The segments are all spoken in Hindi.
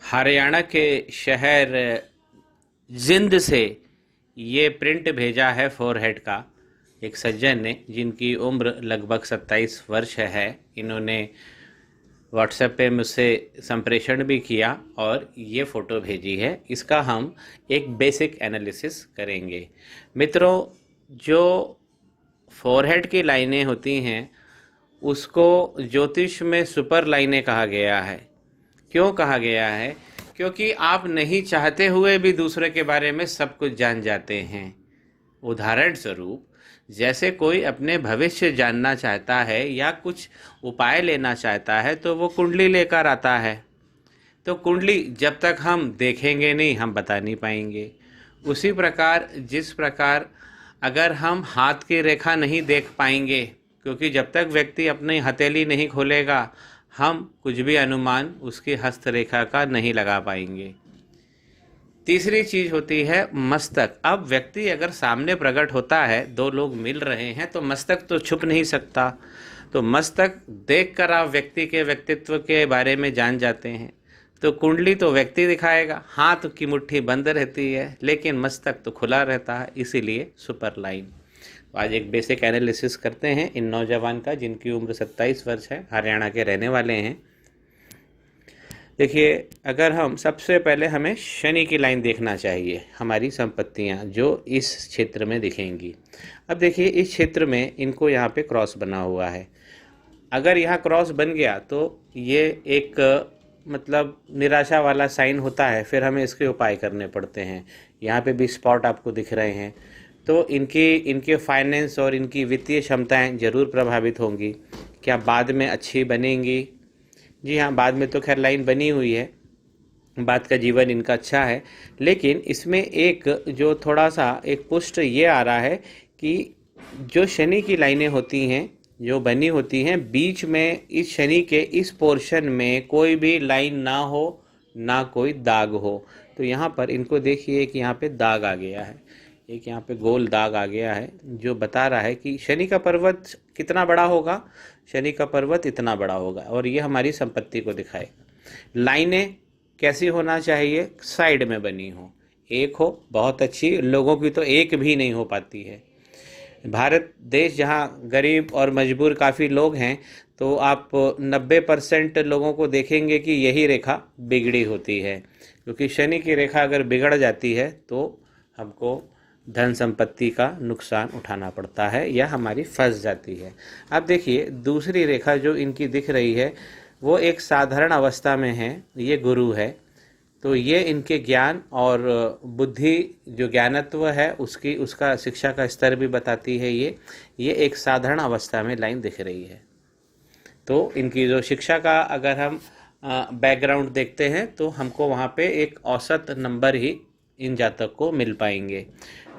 हरियाणा के शहर जिंद से ये प्रिंट भेजा है फोरहेड का एक सज्जन ने, जिनकी उम्र लगभग 27 वर्ष है। इन्होंने व्हाट्सएप पे मुझसे संप्रेषण भी किया और ये फ़ोटो भेजी है। इसका हम एक बेसिक एनालिसिस करेंगे। मित्रों, जो फोरहेड की लाइनें होती हैं उसको ज्योतिष में सुपर लाइनें कहा गया है। क्यों कहा गया है? क्योंकि आप नहीं चाहते हुए भी दूसरे के बारे में सब कुछ जान जाते हैं। उदाहरण स्वरूप, जैसे कोई अपने भविष्य जानना चाहता है या कुछ उपाय लेना चाहता है तो वो कुंडली लेकर आता है। तो कुंडली जब तक हम देखेंगे नहीं, हम बता नहीं पाएंगे। उसी प्रकार, जिस प्रकार अगर हम हाथ की रेखा नहीं देख पाएंगे, क्योंकि जब तक व्यक्ति अपनी हथेली नहीं खोलेगा हम कुछ भी अनुमान उसकी हस्तरेखा का नहीं लगा पाएंगे। तीसरी चीज होती है मस्तक। अब व्यक्ति अगर सामने प्रकट होता है, दो लोग मिल रहे हैं, तो मस्तक तो छुप नहीं सकता। तो मस्तक देखकर आप व्यक्ति के व्यक्तित्व के बारे में जान जाते हैं। तो कुंडली तो व्यक्ति दिखाएगा, हाथ की मुट्ठी बंद रहती है, लेकिन मस्तक तो खुला रहता है, इसीलिए सुपर लाइन। तो आज एक बेसिक एनालिसिस करते हैं इन नौजवान का, जिनकी उम्र 27 वर्ष है, हरियाणा के रहने वाले हैं। देखिए, अगर हम सबसे पहले हमें शनि की लाइन देखना चाहिए। हमारी संपत्तियां जो इस क्षेत्र में दिखेंगी। अब देखिए, इस क्षेत्र में इनको यहाँ पे क्रॉस बना हुआ है। अगर यहाँ क्रॉस बन गया तो ये एक मतलब निराशा वाला साइन होता है। फिर हमें इसके उपाय करने पड़ते हैं। यहाँ पे भी स्पॉट आपको दिख रहे हैं, तो इनके फाइनेंस और इनकी वित्तीय क्षमताएं जरूर प्रभावित होंगी। क्या बाद में अच्छी बनेंगी? जी हाँ, बाद में तो खैर लाइन बनी हुई है, बाद का जीवन इनका अच्छा है। लेकिन इसमें एक जो थोड़ा सा एक पुष्ट ये आ रहा है कि जो शनि की लाइनें होती हैं, जो बनी होती हैं, बीच में इस शनि के इस पोर्शन में कोई भी लाइन ना हो, ना कोई दाग हो। तो यहाँ पर इनको देखिए कि यहाँ पे दाग आ गया है, एक यहाँ पे गोल दाग आ गया है, जो बता रहा है कि शनि का पर्वत कितना बड़ा होगा। शनि का पर्वत इतना बड़ा होगा और ये हमारी संपत्ति को दिखाएगा। लाइनें कैसी होना चाहिए? साइड में बनी हो, एक हो बहुत अच्छी, लोगों की तो एक भी नहीं हो पाती है। भारत देश जहाँ गरीब और मजबूर काफ़ी लोग हैं, तो आप 90% लोगों को देखेंगे कि यही रेखा बिगड़ी होती है। क्योंकि शनि की रेखा अगर बिगड़ जाती है तो हमको धन संपत्ति का नुकसान उठाना पड़ता है या हमारी फंस जाती है। अब देखिए, दूसरी रेखा जो इनकी दिख रही है वो एक साधारण अवस्था में है, ये गुरु है। तो ये इनके ज्ञान और बुद्धि, जो ज्ञानत्व है उसका शिक्षा का स्तर भी बताती है। ये एक साधारण अवस्था में लाइन दिख रही है। तो इनकी जो शिक्षा का अगर हम बैकग्राउंड देखते हैं तो हमको वहाँ पे एक औसत नंबर ही इन जातक को मिल पाएंगे।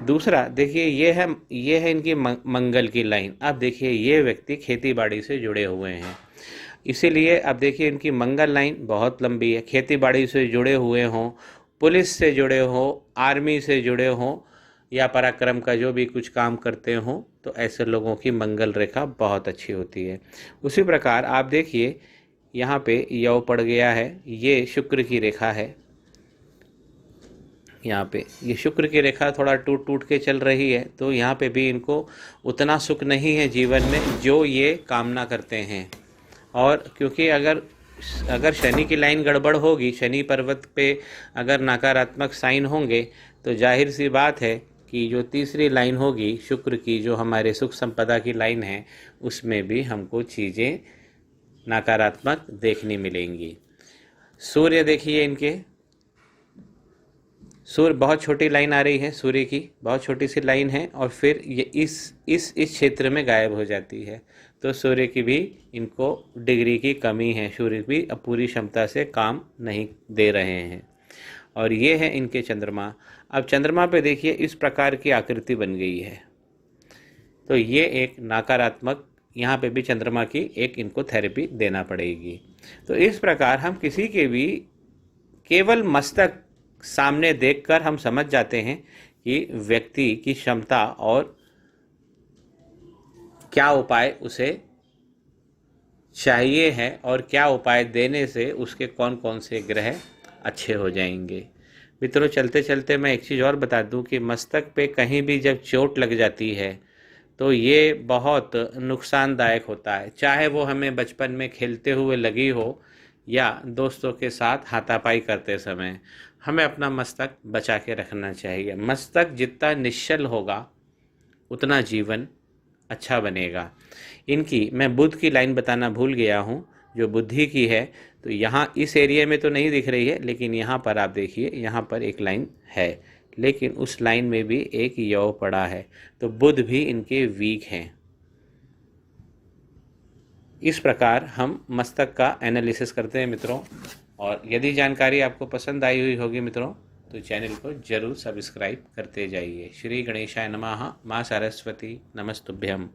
दूसरा देखिए, ये है इनकी मंगल की लाइन। अब देखिए, ये व्यक्ति खेती बाड़ी से जुड़े हुए हैं, इसीलिए अब देखिए इनकी मंगल लाइन बहुत लंबी है। खेती बाड़ी से जुड़े हुए हों, पुलिस से जुड़े हों, आर्मी से जुड़े हों या पराक्रम का जो भी कुछ काम करते हों, तो ऐसे लोगों की मंगल रेखा बहुत अच्छी होती है। उसी प्रकार आप देखिए, यहाँ पे यव पड़ गया है, ये शुक्र की रेखा है। यहाँ पे ये शुक्र की रेखा थोड़ा टूट टूट के चल रही है, तो यहाँ पे भी इनको उतना सुख नहीं है जीवन में जो ये कामना करते हैं। और क्योंकि अगर शनि की लाइन गड़बड़ होगी, शनि पर्वत पे अगर नकारात्मक साइन होंगे, तो जाहिर सी बात है कि जो तीसरी लाइन होगी शुक्र की, जो हमारे सुख संपदा की लाइन है, उसमें भी हमको चीज़ें नकारात्मक देखने मिलेंगी। सूर्य देखिए, इनके सूर्य बहुत छोटी लाइन आ रही है, सूर्य की बहुत छोटी सी लाइन है और फिर ये इस क्षेत्र में गायब हो जाती है। तो सूर्य की भी इनको डिग्री की कमी है, सूर्य भी अब पूरी क्षमता से काम नहीं दे रहे हैं। और ये है इनके चंद्रमा। अब चंद्रमा पे देखिए इस प्रकार की आकृति बन गई है, तो ये एक नकारात्मक, यहाँ पे भी चंद्रमा की एक इनको थेरेपी देना पड़ेगी। तो इस प्रकार हम किसी के भी केवल मस्तक सामने देखकर हम समझ जाते हैं कि व्यक्ति की क्षमता और क्या उपाय उसे चाहिए है और क्या उपाय देने से उसके कौन कौन से ग्रह अच्छे हो जाएंगे। मित्रों, चलते चलते मैं एक चीज़ और बता दूं कि मस्तक पे कहीं भी जब चोट लग जाती है तो ये बहुत नुकसानदायक होता है, चाहे वो हमें बचपन में खेलते हुए लगी हो या दोस्तों के साथ हाथापाई करते समय। हमें अपना मस्तक बचा के रखना चाहिए। मस्तक जितना निश्चल होगा उतना जीवन अच्छा बनेगा। इनकी मैं बुद्ध की लाइन बताना भूल गया हूँ, जो बुद्धि की है। तो यहाँ इस एरिया में तो नहीं दिख रही है, लेकिन यहाँ पर आप देखिए, यहाँ पर एक लाइन है, लेकिन उस लाइन में भी एक यव पड़ा है। तो बुद्ध भी इनके वीक हैं। इस प्रकार हम मस्तक का एनालिसिस करते हैं मित्रों। और यदि जानकारी आपको पसंद आई हुई होगी मित्रों, तो चैनल को जरूर सब्सक्राइब करते जाइए। श्री गणेशाय नमः। माँ सरस्वती नमस्तुभ्यम।